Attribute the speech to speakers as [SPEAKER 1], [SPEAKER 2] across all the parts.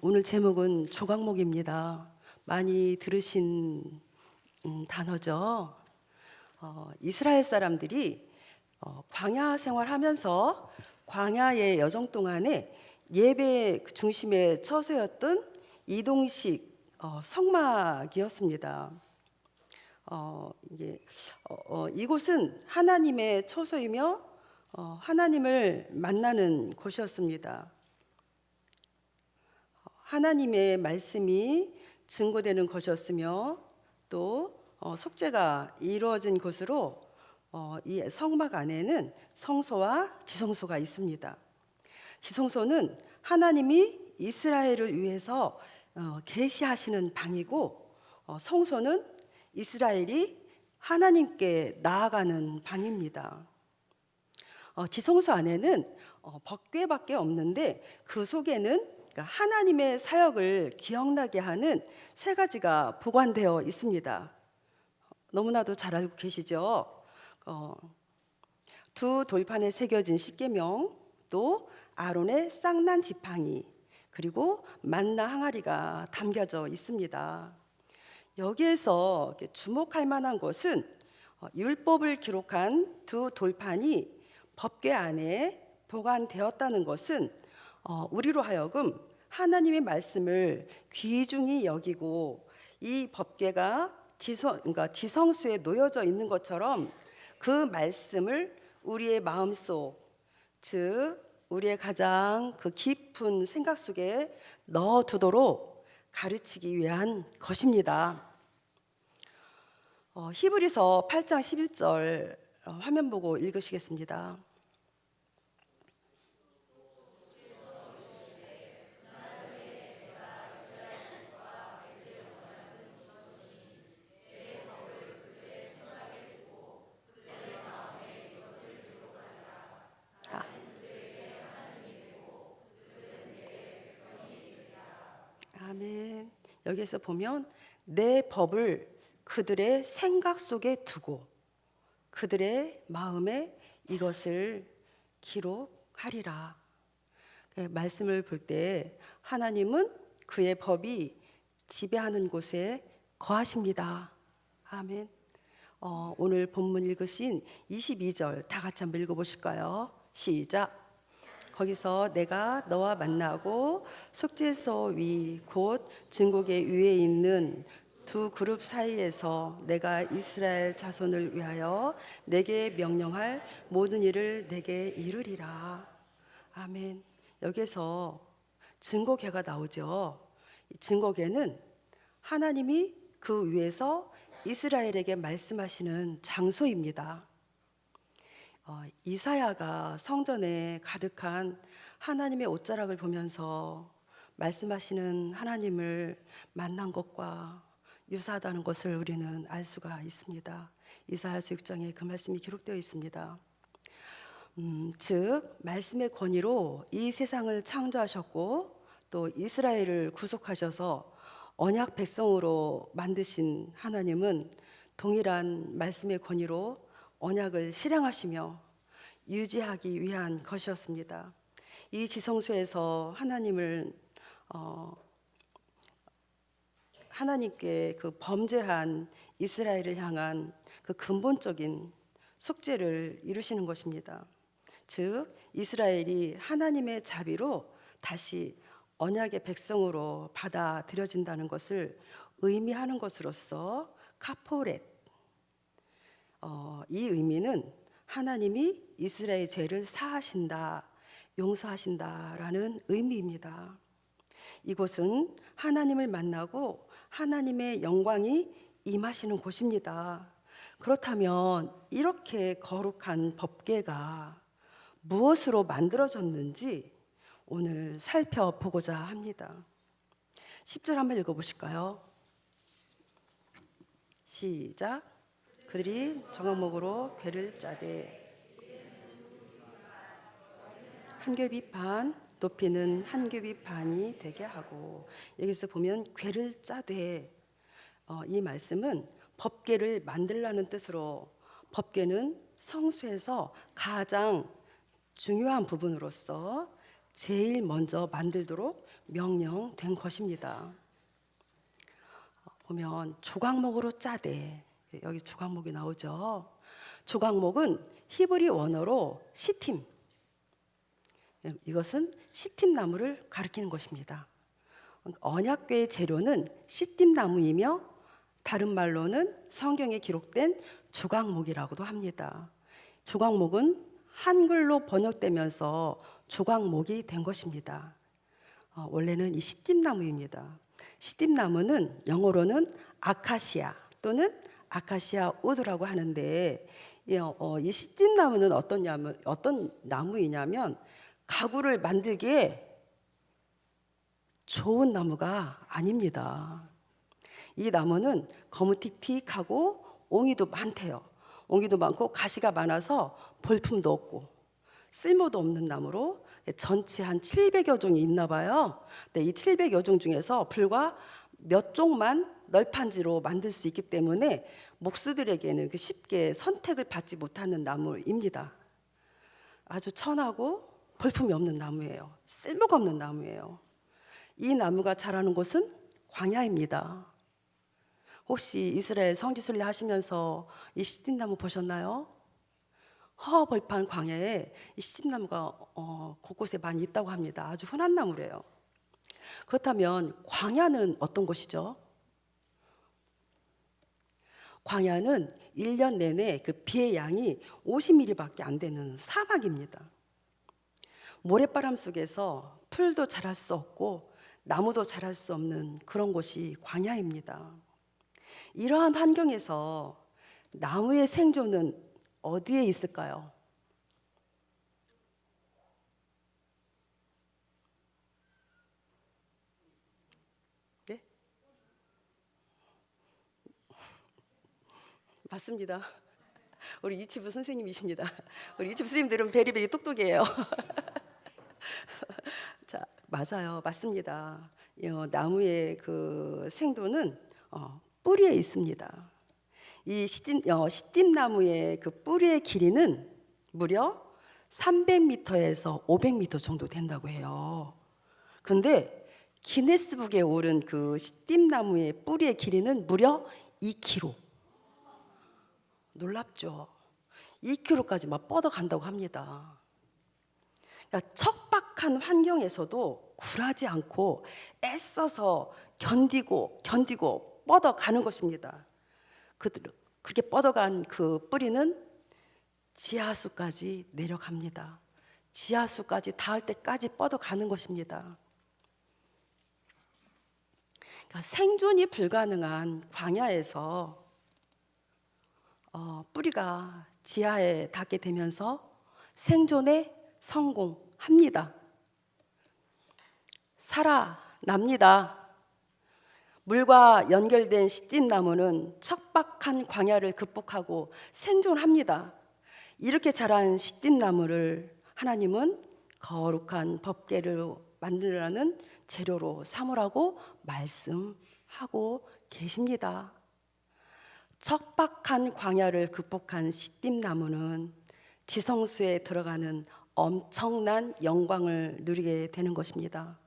[SPEAKER 1] 오늘 제목은 조각목입니다. 많이 들으신 단어죠. 이스라엘 사람들이 광야 생활하면서 광야의 여정 동안에 예배 중심의 처소였던 이동식 성막이었습니다. 이곳은 하나님의 처소이며 하나님을 만나는 곳이었습니다. 하나님의 말씀이 증거되는 것이었으며 또 속죄가 이루어진 곳으로 이 성막 안에는 성소와 지성소가 있습니다. 지성소는 하나님이 이스라엘을 위해서 계시하시는 방이고, 성소는 이스라엘이 하나님께 나아가는 방입니다. 지성소 안에는 법궤밖에 없는데 그 속에는 하나님의 사역을 기억나게 하는 세 가지가 보관되어 있습니다. 너무나도 잘 알고 계시죠? 두 돌판에 새겨진 십계명, 또 아론의 쌍난 지팡이, 그리고 만나 항아리가 담겨져 있습니다. 여기에서 주목할 만한 것은 율법을 기록한 두 돌판이 법궤 안에 보관되었다는 것은 우리로 하여금 하나님의 말씀을 귀중히 여기고 이 법궤가 지성소에 놓여져 있는 것처럼 그 말씀을 우리의 마음속, 즉 우리의 가장 그 깊은 생각 속에 넣어두도록 가르치기 위한 것입니다. 히브리서 8장 11절 화면 보고 읽으시겠습니다. 아멘. 여기에서 보면 내 법을 그들의 생각 속에 두고 그들의 마음에 이것을 기록하리라. 말씀을 볼 때 하나님은 그의 법이 지배하는 곳에 거하십니다. 아멘. 오늘 본문 읽으신 22절 다 같이 한번 읽어보실까요? 시작. 거기서 내가 너와 만나고 속죄소 위 곧 증거계 위에 있는 두 그룹 사이에서 내가 이스라엘 자손을 위하여 내게 명령할 모든 일을 내게 이루리라. 아멘. 여기서 증거계가 나오죠. 증거계는 하나님이 그 위에서 이스라엘에게 말씀하시는 장소입니다. 이사야가 성전에 가득한 하나님의 옷자락을 보면서 말씀하시는 하나님을 만난 것과 유사하다는 것을 우리는 알 수가 있습니다. 이사야서 6장에 그 말씀이 기록되어 있습니다. 즉 말씀의 권위로 이 세상을 창조하셨고 또 이스라엘을 구속하셔서 언약 백성으로 만드신 하나님은 동일한 말씀의 권위로 언약을 실행하시며 유지하기 위한 것이었습니다. 이 지성소에서 하나님께 그 범죄한 이스라엘을 향한 그 근본적인 속죄를 이루시는 것입니다. 즉 이스라엘이 하나님의 자비로 다시 언약의 백성으로 받아들여진다는 것을 의미하는 것으로서 카포렛, 이 의미는 하나님이 이스라엘의 죄를 사하신다, 용서하신다라는 의미입니다. 이곳은 하나님을 만나고 하나님의 영광이 임하시는 곳입니다. 그렇다면 이렇게 거룩한 법궤가 무엇으로 만들어졌는지 오늘 살펴보고자 합니다. 10절 한번 읽어보실까요? 시작. 그들이 정황목으로 궤를 짜되 한 겹이 반, 높이는 한 겹이 반이 되게 하고, 여기서 보면 궤를 짜되, 이 말씀은 법궤를 만들라는 뜻으로, 법궤는 성수에서 가장 중요한 부분으로서 제일 먼저 만들도록 명령된 것입니다. 보면 조각목으로 짜되, 여기 조각목이 나오죠. 조각목은 히브리 원어로 시팀, 이것은 시팀 나무를 가리키는 것입니다. 언약궤의 재료는 시팀 나무이며 다른 말로는 성경에 기록된 조각목이라고도 합니다. 조각목은 한글로 번역되면서 조각목이 된 것입니다. 원래는 이 시팀나무입니다. 시팀나무는 영어로는 아카시아 또는 아카시아 우드라고 하는데, 이 시팀나무는 어떤 나무이냐면 가구를 만들기에 좋은 나무가 아닙니다. 이 나무는 거무틱틱하고 옹이도 많대요. 옹이도 많고 가시가 많아서 볼품도 없고 쓸모도 없는 나무로 전체 한 700여 종이 있나 봐요. 근데 이 700여 종 중에서 불과 몇 종만 널판지로 만들 수 있기 때문에 목수들에게는 쉽게 선택을 받지 못하는 나무입니다. 아주 천하고 볼품이 없는 나무예요. 쓸모가 없는 나무예요. 이 나무가 자라는 곳은 광야입니다. 혹시 이스라엘 성지순례 하시면서 이 시딤나무 보셨나요? 허벌판 광야에 이 시딤나무가 곳곳에 많이 있다고 합니다. 아주 흔한 나무래요. 그렇다면 광야는 어떤 곳이죠? 광야는 1년 내내 그 비의 양이 50mm밖에 안 되는 사막입니다. 모래바람 속에서 풀도 자랄 수 없고 나무도 자랄 수 없는 그런 곳이 광야입니다. 이러한 환경에서 나무의 생존은 어디에 있을까요? 네? 맞습니다. 우리 유치부 선생님이십니다. 우리 유치부 선생님들은 베리베리 똑똑해요. 자, 맞아요. 맞습니다. 나무의 그 생도는 뿌리에 있습니다. 이 시딤나무의 그 뿌리의 길이는 무려 300m에서 500m 정도 된다고 해요. 그런데 기네스북에 오른 그 시딤나무의 뿌리의 길이는 무려 2km. 놀랍죠? 2km까지 막 뻗어간다고 합니다. 그러니까 척박한 환경에서도 굴하지 않고 애써서 견디고 뻗어가는 것입니다. 그렇게 뻗어간 그 뿌리는 지하수까지 내려갑니다. 지하수까지 닿을 때까지 뻗어가는 것입니다. 그러니까 생존이 불가능한 광야에서 뿌리가 지하에 닿게 되면서 생존에 성공합니다. 살아납니다. 물과 연결된 시딤나무는 척박한 광야를 극복하고 생존합니다. 이렇게 자란 시딤나무를 하나님은 거룩한 법궤를 만들라는 재료로 삼으라고 말씀하고 계십니다. 척박한 광야를 극복한 시딤나무는 지성소에 들어가는 엄청난 영광을 누리게 되는 것입니다.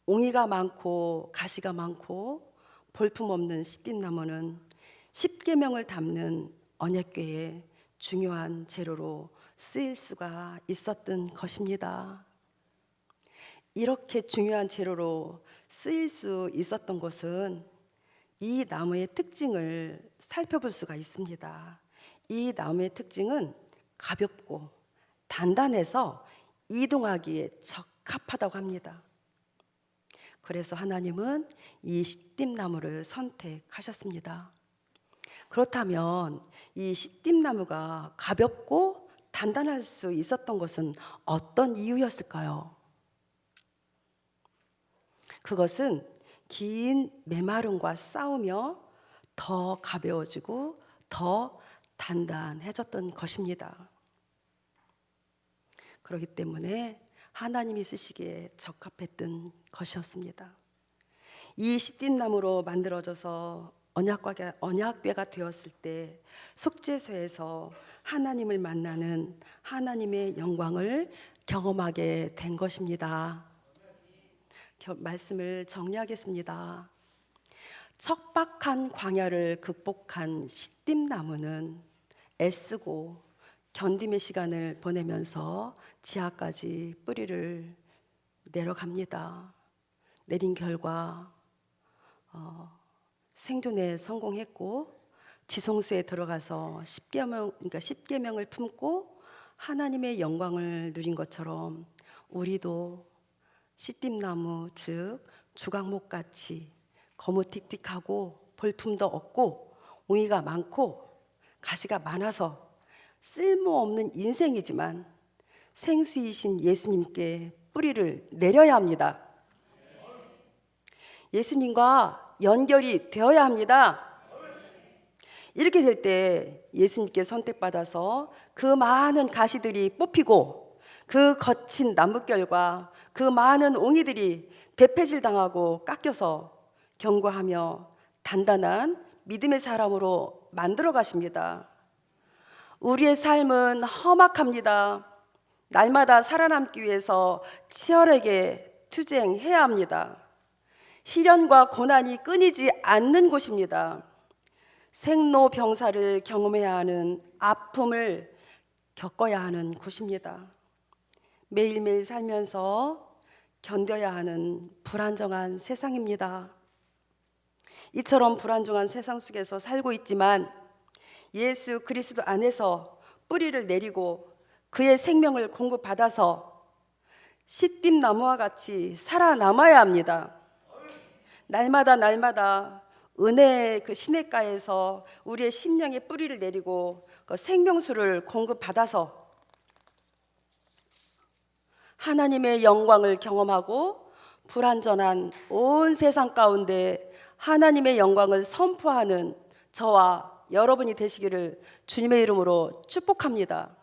[SPEAKER 1] 옹이가 많고 가시가 많고 볼품없는 시딤나무는 십계명을 담는 언약궤의 중요한 재료로 쓰일 수가 있었던 것입니다. 이렇게 중요한 재료로 쓰일 수 있었던 것은 이 나무의 특징을 살펴볼 수가 있습니다. 이 나무의 특징은 가볍고 단단해서 이동하기에 적합하다고 합니다. 그래서 하나님은 이 시딤나무를 선택하셨습니다. 그렇다면 이 시딤나무가 가볍고 단단할 수 있었던 것은 어떤 이유였을까요? 그것은 긴 메마름과 싸우며 더 가벼워지고 더 단단해졌던 것입니다. 그렇기 때문에 하나님이 쓰시기에 적합했던 것이었습니다. 이 시딤나무로 만들어져서 언약궤가 되었을 때 속죄소에서 하나님을 만나는 하나님의 영광을 경험하게 된 것입니다. 말씀을 정리하겠습니다. 척박한 광야를 극복한 시딤나무는 애쓰고 견딤의 시간을 보내면서 지하까지 뿌리를 내려갑니다. 내린 결과 생존에 성공했고 지성소에 들어가서 십계명을 품고 하나님의 영광을 누린 것처럼 우리도 시딤나무 즉 주각목같이 거무틱틱하고 볼품도 없고 웅이가 많고 가시가 많아서 쓸모없는 인생이지만 생수이신 예수님께 뿌리를 내려야 합니다. 예수님과 연결이 되어야 합니다. 이렇게 될 때 예수님께 선택받아서 그 많은 가시들이 뽑히고 그 거친 나뭇결과 그 많은 옹이들이 대패질 당하고 깎여서 견고하며 단단한 믿음의 사람으로 만들어 가십니다. 우리의 삶은 험악합니다. 날마다 살아남기 위해서 치열하게 투쟁해야 합니다. 시련과 고난이 끊이지 않는 곳입니다. 생로병사를 경험해야 하는 아픔을 겪어야 하는 곳입니다. 매일매일 살면서 견뎌야 하는 불안정한 세상입니다. 이처럼 불안정한 세상 속에서 살고 있지만 예수 그리스도 안에서 뿌리를 내리고 그의 생명을 공급받아서 시딤나무와 같이 살아남아야 합니다. 날마다 은혜의 그 시냇가에서 우리의 심령의 뿌리를 내리고 그 생명수를 공급받아서 하나님의 영광을 경험하고 불완전한 온 세상 가운데 하나님의 영광을 선포하는 저와 여러분이 되시기를 주님의 이름으로 축복합니다.